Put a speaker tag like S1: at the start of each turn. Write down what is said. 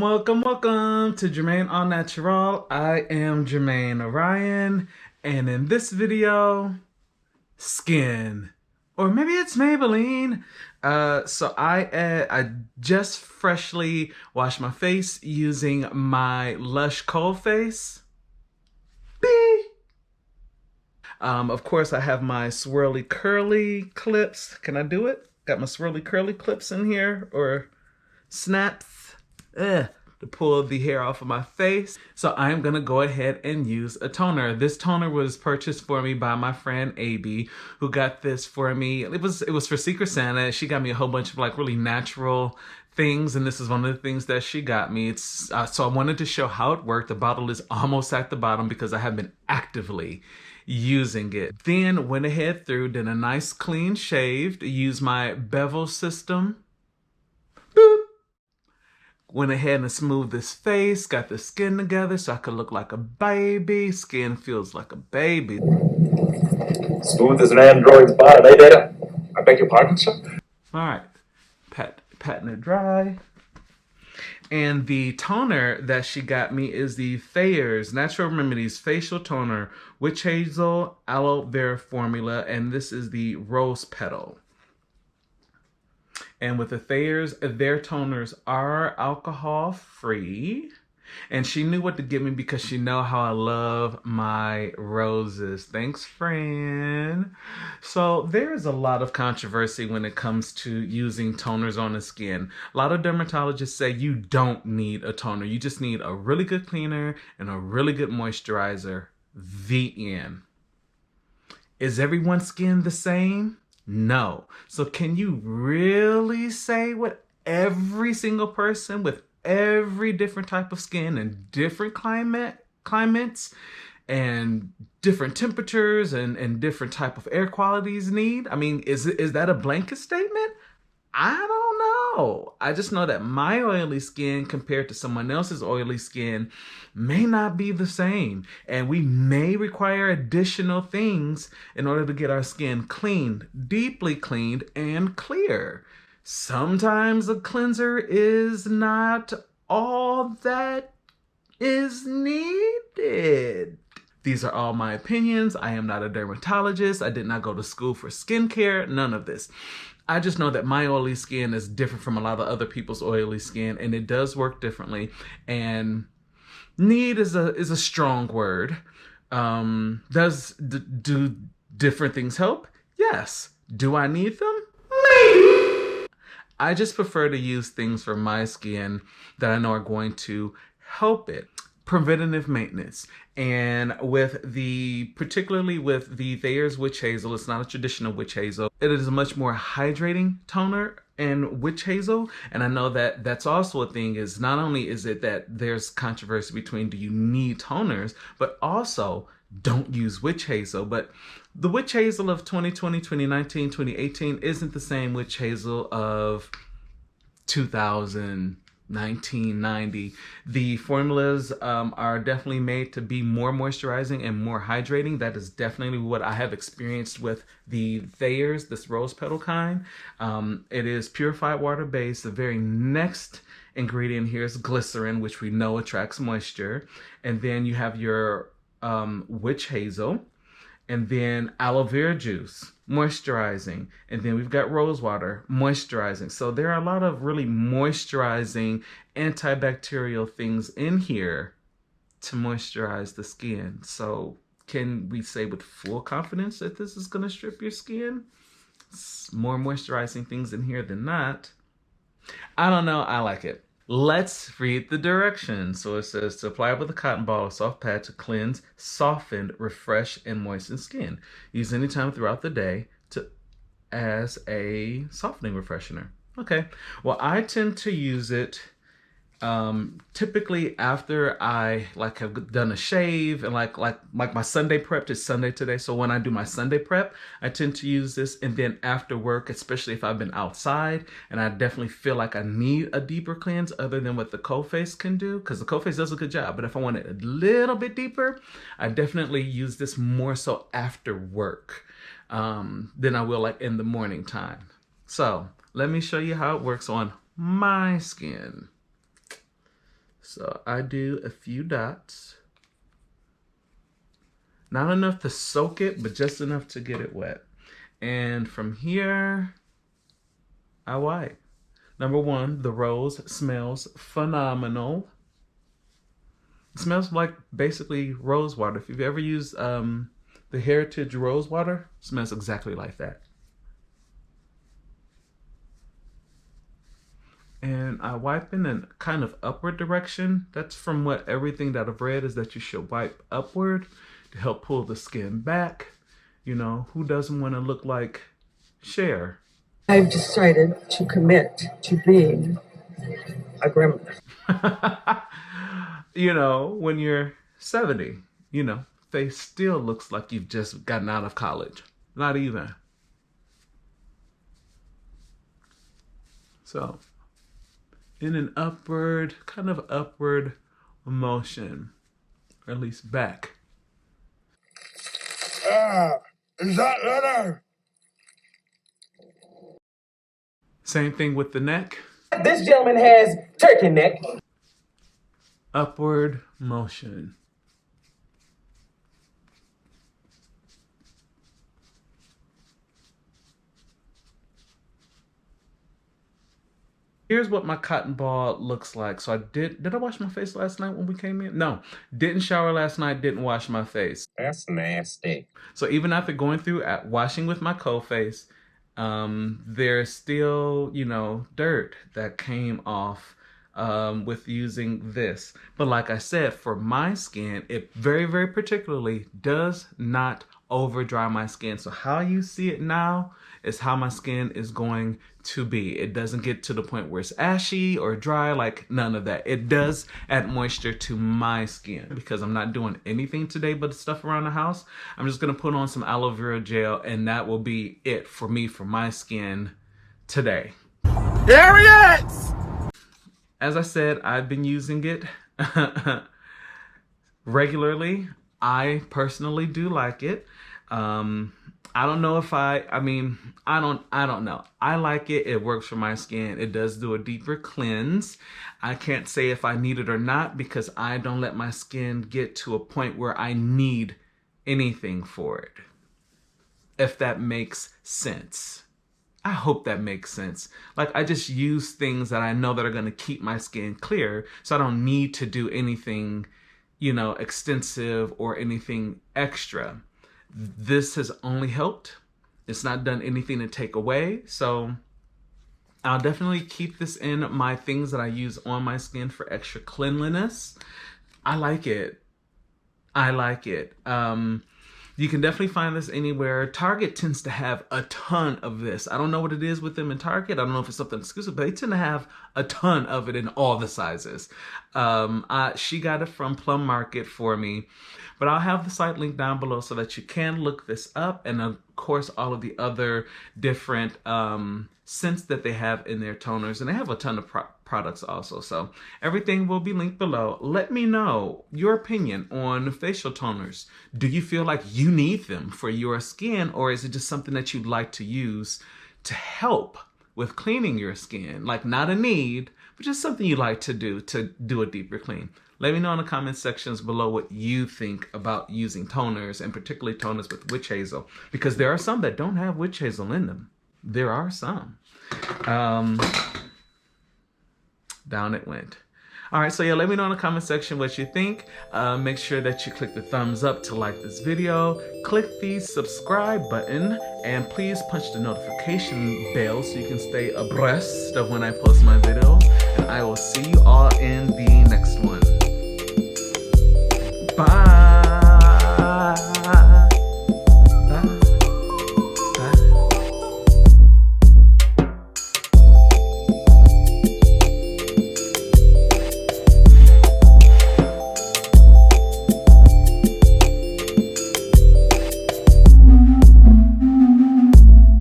S1: Welcome to JermaineAuNatural. I am Jermaine Orion, and in this video, skin, or maybe it's Maybelline. So I just freshly washed my face using my Lush Coalface. Of course, I have my swirly curly clips. Can I do it? Got my swirly curly clips in here, or snaps. To pull the hair off of my face. So I'm gonna go ahead and use a toner. This toner was purchased for me by my friend AB, who got this for me. It was for Secret Santa. She got me a whole bunch of like really natural things, and this is one of the things that she got me. It's so I wanted to show how it worked. The bottle is almost at the bottom because I have been actively using it. Then went ahead did a nice clean shave, used my Bevel system. Boop. Went ahead and smoothed this face, got the skin together so I could look like a baby. Skin feels like a baby.
S2: Smooth as an android's bottom, eh, Data? I beg your pardon, sir?
S1: All right, patting it dry. And the toner that she got me is the Thayers Natural Remedies Facial Toner, Witch Hazel Aloe Vera Formula, and this is the Rose Petal. And with the Thayers, their toners are alcohol-free. And she knew what to give me because she know how I love my roses. Thanks, friend. So there is a lot of controversy when it comes to using toners on the skin. A lot of dermatologists say you don't need a toner. You just need a really good cleaner and a really good moisturizer. The end. Is everyone's skin the same? No. So can you really say what every single person with every different type of skin and different climates and different temperatures and different type of air qualities need? I mean, is that a blanket statement? I don't know. I just know that my oily skin compared to someone else's oily skin may not be the same. And we may require additional things in order to get our skin cleaned, deeply cleaned, and clear. Sometimes a cleanser is not all that is needed. These are all my opinions. I am not a dermatologist. I did not go to school for skincare. None of this. I just know that my oily skin is different from a lot of other people's oily skin, and it does work differently. And need is a strong word. Do different things help? Yes. Do I need them? Maybe. I just prefer to use things for my skin that I know are going to help it. Preventative maintenance. And particularly with the Thayers Witch Hazel, it's not a traditional witch hazel. It is a much more hydrating toner and witch hazel. And I know that that's also a thing, is not only is it that there's controversy between do you need toners, but also don't use witch hazel. But the witch hazel of 2020, 2019, 2018 isn't the same witch hazel of 2000. 1990. The formulas are definitely made to be more moisturizing and more hydrating. That is definitely what I have experienced with the Thayers, this rose petal kind. It is purified water based. The very next ingredient here is glycerin, which we know attracts moisture. And then you have your witch hazel, and then aloe vera juice, moisturizing. And then we've got rose water, moisturizing. So there are a lot of really moisturizing antibacterial things in here to moisturize the skin. So can we say with full confidence that this is going to strip your skin? It's more moisturizing things in here than not. I don't know. I like it. Let's read the directions. So it says to apply with a cotton ball or soft pad to cleanse, soften, refresh, and moisten skin. Use anytime throughout the day as a softening refreshener. Okay. Well, I tend to use it typically after I have done a shave and like my Sunday prep is Sunday today. So when I do my Sunday prep, I tend to use this. And then after work, especially if I've been outside and I definitely feel like I need a deeper cleanse other than what the Coalface can do, because the Coalface does a good job. But if I want it a little bit deeper, I definitely use this more so after work than I will like in the morning time. So let me show you how it works on my skin. So I do a few dots. Not enough to soak it, but just enough to get it wet. And from here, I wipe. Number one, the rose smells phenomenal. It smells like basically rose water. If you've ever used the Heritage rose water, it smells exactly like that. And I wipe in a kind of upward direction. That's from what everything that I've read is that you should wipe upward to help pull the skin back. You know, who doesn't want to look like Cher?
S3: I've decided to commit to being a grandmother.
S1: You know, when you're 70, you know, face still looks like you've just gotten out of college. Not even. So, in an upward, kind of upward motion, or at least back.
S2: Is that letter?
S1: Same thing with the neck.
S3: This gentleman has turkey neck.
S1: Upward motion. Here's what my cotton ball looks like. So did I wash my face last night when we came in? No, didn't shower last night, didn't wash my face.
S2: That's nasty.
S1: So even after going through washing with my Coalface, there's still, you know, dirt that came off with using this. But like I said, for my skin, it very, very particularly does not over dry my skin. So how you see it now is how my skin is going to be. It doesn't get to the point where it's ashy or dry, like none of that. It does add moisture to my skin. Because I'm not doing anything today but stuff around the house, I'm just gonna put on some aloe vera gel and that will be it for me, for my skin today.
S2: There he is!
S1: As I said, I've been using it regularly. I personally do like it. I don't know if I don't know. I like it. It works for my skin. It does do a deeper cleanse. I can't say if I need it or not because I don't let my skin get to a point where I need anything for it. If that makes sense. I hope that makes sense. Like, I just use things that I know that are going to keep my skin clear, so I don't need to do anything, you know, extensive or anything extra. This has only helped. It's not done anything to take away. So I'll definitely keep this in my things that I use on my skin for extra cleanliness. I like it. I like it. You can definitely find this anywhere. Target tends to have a ton of this. I don't know what it is with them in Target. I don't know if it's something exclusive, but they tend to have a ton of it in all the sizes. She got it from Plum Market for me, but I'll have the site link down below so that you can look this up. And of course, all of the other different scents that they have in their toners. And they have a ton of products also. So everything will be linked below. Let me know your opinion on facial toners. Do you feel like you need them for your skin, or is it just something that you'd like to use to help with cleaning your skin? Like, not a need, but just something you like to do a deeper clean. Let me know in the comment sections below what you think about using toners, and particularly toners with witch hazel, because there are some that don't have witch hazel in them. There are some. Down it went. All right, so yeah, let me know in the comment section what you think. Make sure that you click the thumbs up to like this video. Click the subscribe button, and please punch the notification bell so you can stay abreast of when I post my video. And I will see you all in